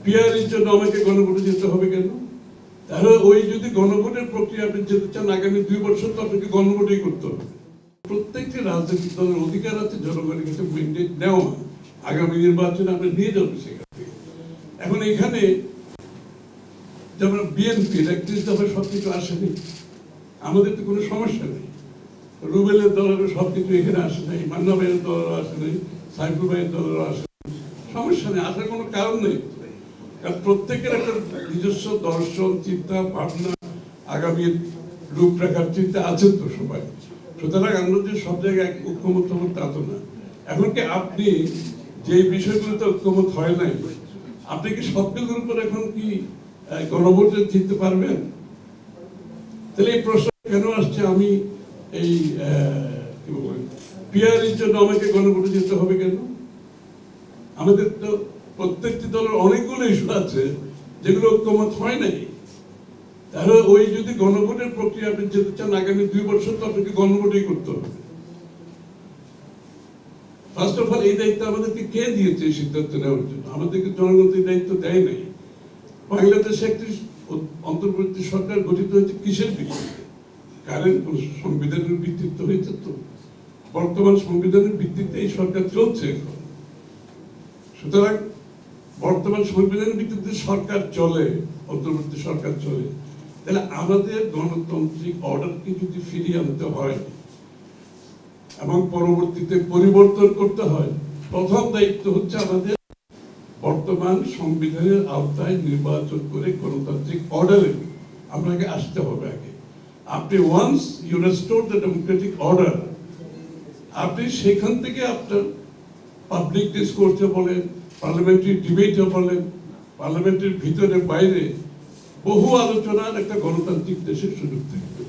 পিয়ারের জন্য আমাকে গণভোটে যেতে হবে কেন? তাহলে ওই যদি গণভোটের প্রক্রিয়া আপনি যেতে চান আগামী 2 বছর তো আপনাকে গণভোটই করতে হবে। প্রত্যেকটি রাজনৈতিক দলের অধিকার আছে জনগণের কাছে ম্যান্ডেট নেওয়া, আগামী নির্বাচনে আমরা নিয়ে যাবো সেখান থেকে। এখন এখানে যেমন বিএনপির 31 দফায় সবকিছু আসেনি, আমাদের তো কোনো সমস্যা নেই। রুবেলের দলেরও সবকিছু এখানে আসে নাই, মান্না ভাইয়ের দলেরও আসে নাই, সাইফুল ভাইয়ের দলেরও আসে নাই, সমস্যা নেই, আসার কোনো কারণ নেই। কারণ প্রত্যেকের একটা নিজস্ব দর্শন, চিন্তা ভাবনা, আগামী রূপরেখার চিন্তা আছে তো সবাই। সুতরাং আমরা যে সব জায়গায় ঐক্যমত হব তা তো না। এখন কি আপনি যে বিষয়গুলোতে ঐক্যমত হয় নাই, আপনি কি সবগুলোর উপর এখন কি গণভোটে জিততে পারবেন? তাহলে এই প্রশ্ন কেন আসছে? আমি এই পিয়ারের জন্য আমাকে গণভোটে যেতে হবে কেন? আমাদের তো প্রত্যেকটি দলের অনেকগুলো ইস্যু আছে যেগুলো ঐক্যমত হয় নাই। তাহলে ওই যদি গণভোটের প্রক্রিয়া আপনি যেতে চান আগামী 2 বছর তো আপনাকে গণভোটই করতে হবে। ফার্স্ট অফ অল এই দায়িত্ব আমাদেরকে কে দিয়েছে এই সিদ্ধান্ত নেওয়ার জন্য? আমাদেরকে জনগণ এই দায়িত্ব দেয় নাই। বাংলাদেশে একটি অন্তর্বর্তী সরকার গঠিত হয়েছে কিসের ভিত্তিতে? কারেন্ট সংবিধানের ভিত্তিতে হয়েছে। তো বর্তমান সংবিধানের ভিত্তিতে এই সরকার চলছে এখন। সুতরাং বর্তমান সংবিধানের ভিত্তিতে সরকার চলে, অন্তর্বর্তী সরকার চলে, তাহলে আমাদের গণতান্ত্রিক অর্ডারকে যদি ফিরিয়ে আনতে হয় এবং পরবর্তীতে পরিবর্তন করতে হয়, প্রথম দায়িত্ব হচ্ছে আমাদের বর্তমান সংবিধানের আওতায় নির্বাচন করে গণতান্ত্রিক অর্ডারে আপনাকে আসতে হবে আগে। আপনি once you restore the democratic order, আপনি সেখান থেকে আপনার পাবলিক ডিসকোর্সে বলেন, পার্লামেন্টারি ডিবেটে বলেন, পার্লামেন্টের ভিতরে বাইরে বহু আলোচনার একটা গণতান্ত্রিক দেশের সুযোগ থাকবে।